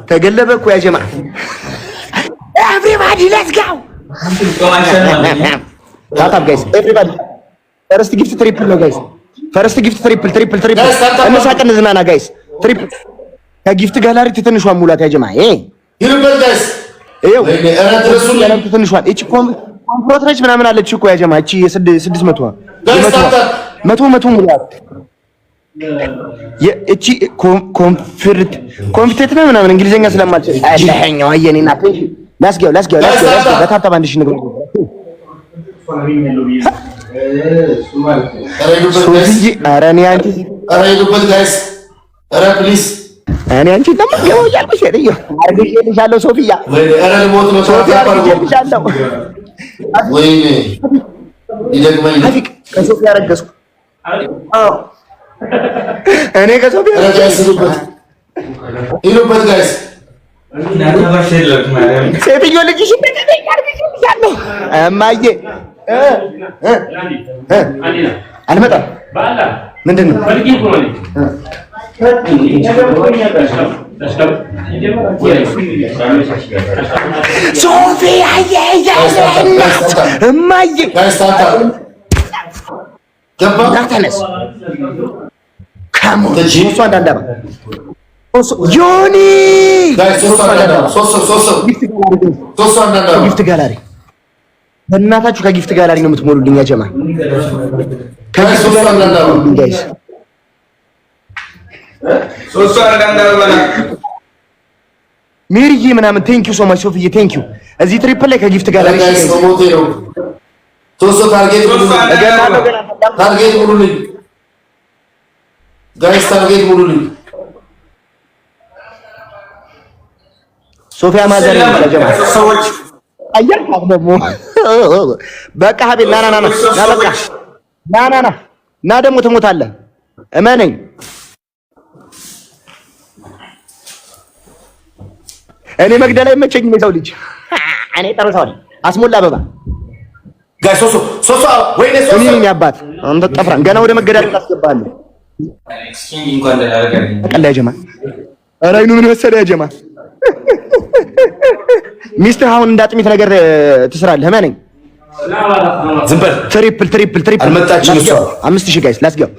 ተገለበ እኮ ያ ጀማ everybody let's go ታታብ ጋይስ everybody ፈርስት ጊፍት ትሪፕል ነው ጋይስ ፈርስት ጊፍት ትሪፕል እንሳቅ እንዝናና ጋይስ ትሪፕል ከጊፍት ጋላሪ ትንሿ ሙላት ያ ጀማ ይርበል ጋይስ ይኸው ትንሿ እቺ ኮምፕሮትረች ምናምን አለች እኮ ያ ጀማ እቺ የ600 100 ሙላት እቺ ኮንፊደንት ነው ምናምን እንግሊዘኛ ስለማልችል አለኸኛው አየኔና ላስገው በታታብ አንድ ሺህ ንገሩ ሶፊ ኧረ እኔ አንቺ ኧረ ይሉበት ጋይስ ኧረ ፕሊዝ እኔ አንቺ ለማገው ያልኩሽ አይደል አርግዤልሻለሁ ሶፊያ ኧረ ልሞት ነው ሶፊያ አርግዤልሻለሁ ወይኔ ይደግመኝ አፊቅ ከሶፊያ አረገዝኩ አዎ እኔ ከሶፊያ ይሉበት ጋይስ ሴትዮ ልጅሽ አርግዤልሻለሁ እማዬ አልመጣም ምንድን ነው ሶፊያ እማዬ ተነስ እሷ እንዳንዳባ ዮኒ ጊፍት ጋላሪ በእናታችሁ ከጊፍት ጋላሪ ነው የምትሞሉልኝ ያ ጀማ ከጊፍት ጋላሪ ጋይስ ሜሪዬ ምናምን ቴንክ ዩ ሶ ማች ሶፊዬ ቴንክ ዩ እዚህ ትሪፕል ላይ ከጊፍት ጋላሪ ታርጌት ሙሉልኝ ጋይስ ታርጌት ሙሉልኝ ሶፊያ ማዘር ጀማ ሰዎች አያልካት ደግሞ በቃ ሀቢል ና በቃ ና ደግሞ ትሞታለህ እመነኝ እኔ መግደል አይመቸኝም የሰው ልጅ እኔ ጠርሰው አስሞላ አበባ ጋይስ ሶሶ ወይኔ ሶሶ እኔ አባት አንተ ጠፍራን ገና ወደ መገደል ታስገባለህ ኤክስቼንጅ እንኳን ደላረጋኝ ቀላ ያ ጀማ ኧረ አይኑ ምን መሰለ ያ ጀማ ሚስትህ አሁን እንዳጥሚት ነገር ትስራለህ እመነኝ ዝም በል ትሪፕል አልመጣችም እሷ 5000 ጋይስ ላስገባ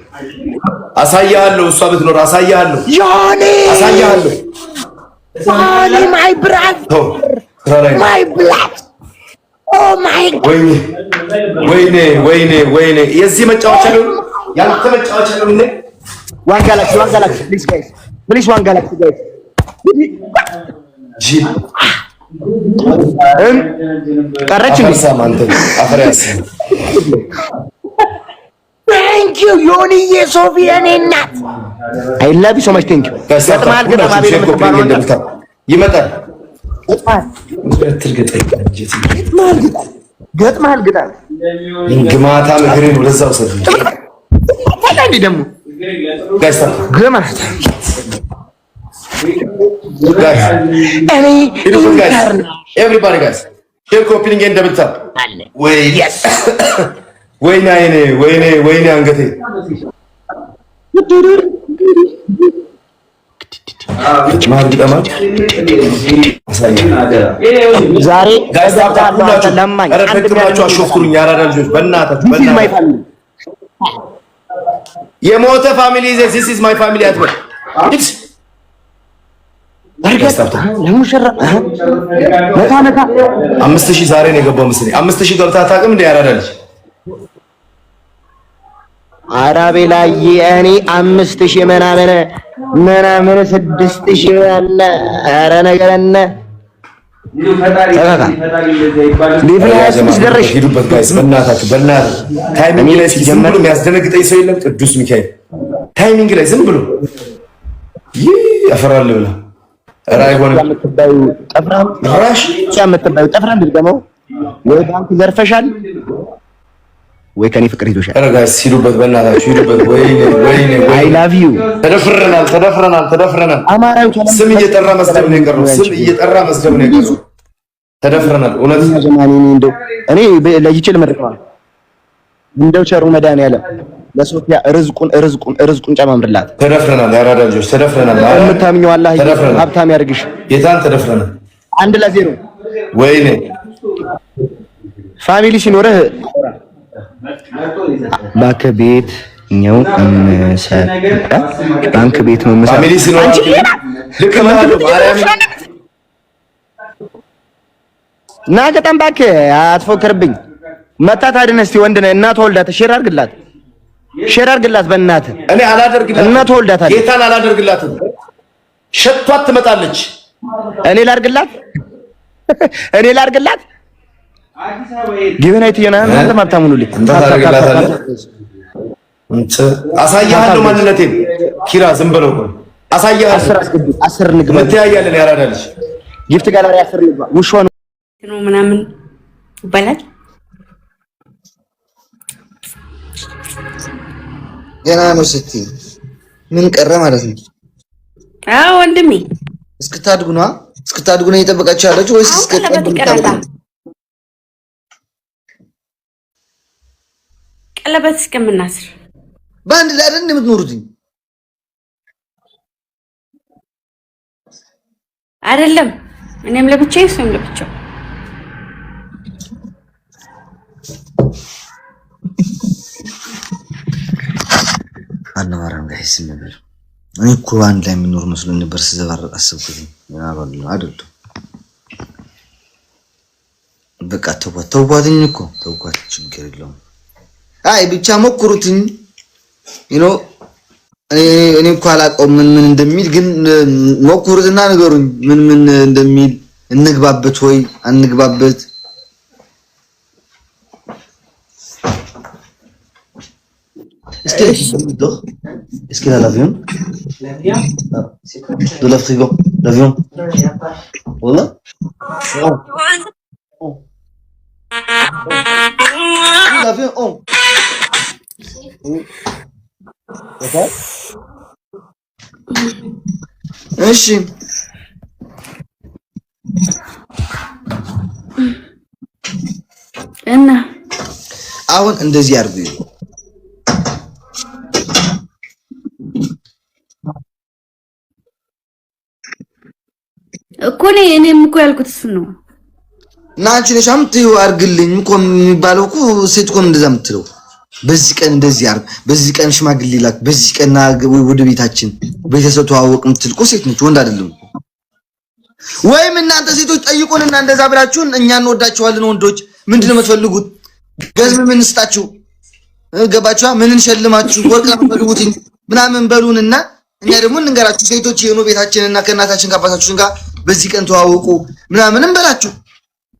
አሳያለሁ እሷ ብትኖር አሳያለሁ ዮኒ ማይ ብራዘር ማይ ብላድ ኦ ማይ ወይኔ የዚህ መጫወቻ ነው ያንተ መጫወቻ ነው እንዴ ዋን ጋላክሲ ፕሊዝ ዋን ጋላክሲ ጋይስ ጂ ቀረች እንዴ ሳማንተ አፈሪያስ Thank you ዮኒዬ ሶፊያ እናት I love you so much thank you ገጥማል ይመጣል ገጥማል ግማታ ምግሬን ወደዛው ሰፊ ታዲያ ደግሞ ጋይስ ግማታ everybody guys share copying and double tap ወይኔ አንገቴ ዛሬ የሞተ ፋሚሊ this is my family አትበል ለሙሽራ መታ 5000 ዛሬ ነው የገባው መሰለኝ 5000 ገብታ አታውቅም እንዴ ያራዳልሽ አራቤ ላይ እኔ 5000 ምናምን 6000 አለ ኧረ ነገርነ ደረሽ ሂዱበት ጋይስ በእናታችሁ ታይሚንግ ላይ ዝም ብሎ የሚያስደነግጠኝ ሰው የለም ቅዱስ ሚካኤል ታይሚንግ ላይ ዝም ብሎ ያፈራል ብላ ራይ ሆነ ጠፍራም ድገመው ወይ ባንክ ዘርፈሻል ወይ ከኔ ፍቅር ይዞሻል ኧረ ጋይስ ሂዱበት በእናታችሁ ሂዱበት ወይኔ አይ ላቭ ዩ ተደፍረናል አማራው ስም እየጠራ መስደብ ነው የቀረው ተደፍረናል እውነት ዘማኔ እንደው እኔ ለይቼ ልመርቀዋል እንደው ቸሩ መድኃኒዓለም ለሶፊያ ርዝቁን ጨማምርላት። ተደፍረናል፣ ያራዳ ልጆች ተደፍረናል። የምታምኘው አላህ ሀብታም ያድርግሽ። ጌታን ተደፍረናል። 1-0 ወይኔ ፋሚሊ ሲኖርህ ባንክ ቤት ነው ባንክ ቤት ነው መሰለኝ። ፋሚሊ ሲኖርህ ልክ ማለት ማርያም ናገጣም ባክ አትፎክርብኝ። መታት አይደል? እስቲ ወንድ ነህ እናት ወልዳት ሼር አድርግላት በእናትህ። እኔ አላደርግላትም። እናት ወልዳት ጌታን አላደርግላትም። ሸቷት ትመጣለች። እኔ ላድርግላት ጊቨን አይተየና አንተ ማብታሙኑ ልክ አሳያለሁ ማንነቴን። ኪራ ዝም በለው አሳያለሁ። 10 ንግባ እንተያያለን። ያራዳልሽ ጊፍት ጋላሪ 10 ንግባ ውሽዋ ነው ምናምን ይባላል። ገና ነው ስትይ ምን ቀረ ማለት ነው? አዎ ወንድሜ እስክታድጉ ነው እየጠበቃችሁ ያላችሁ ወይስ እስከቀድም ቀለበት እስከምናስር በአንድ ላይ አይደል የምትኖሩት? አይደለም እኔም ለብቻዬ እሱም ለብቻው። አናወራም ጋይስ ነበር። እኔ እኮ አንድ ላይ የምኖር መስሎኝ ነበር ስዘባረቅ አሰብኩት። አይደለም በቃ ተውኳትኝ እኮ ተውኳት። ችግር የለውም። አይ ብቻ ሞክሩትኝ። እኔ እኮ አላውቀውም ምን እንደሚል፣ ግን ሞክሩትና ንገሩኝ ምን እንደሚል። እንግባበት ወይ አንግባበት? Est-ce qu'il a l'avion? De la frigo, l'avion. Voilà. L'avion, oh. D'accord? እሺ እና አሁን እንደዚህ አድርጉ። እኮ እኔም እኮ ያልኩት እሱ ነው። ናንቺ ነሽ አምጥዩ አድርግልኝ እኮ የሚባለው እኮ ሴት እኮ እንደዛ የምትለው። በዚህ ቀን እንደዚህ አድርግ፣ በዚህ ቀን ሽማግሌ ላክ፣ በዚህ ቀን ወደ ቤታችን ቤተሰብ ተዋወቅ የምትል እኮ ሴት ነች፣ ወንድ አይደለም። ወይም እናንተ ሴቶች ጠይቁንና እንደዛ ብላችሁን እኛ እንወዳችኋለን ወንዶች። ምንድን ነው የምትፈልጉት? ገዝም ምን ስጣችሁ? ገባችኋ? ምን እንሸልማችሁ? ወርቅ ለምትፈልጉት ምናምን በሉንና እኛ ደግሞ እንንገራችሁ። ሴቶች የሆኑ ቤታችንና ከእናታችን ከአባታችን ጋር በዚህ ቀን ተዋወቁ ምናምን እንበላችሁ።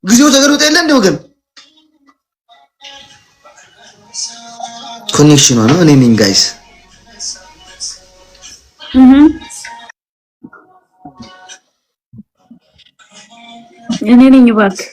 ጊዜው ተገርጦ የለ እንደው ግን ኮኔክሽን ነው። እኔ ነኝ ጋይስ እኔ ነኝ እባክህ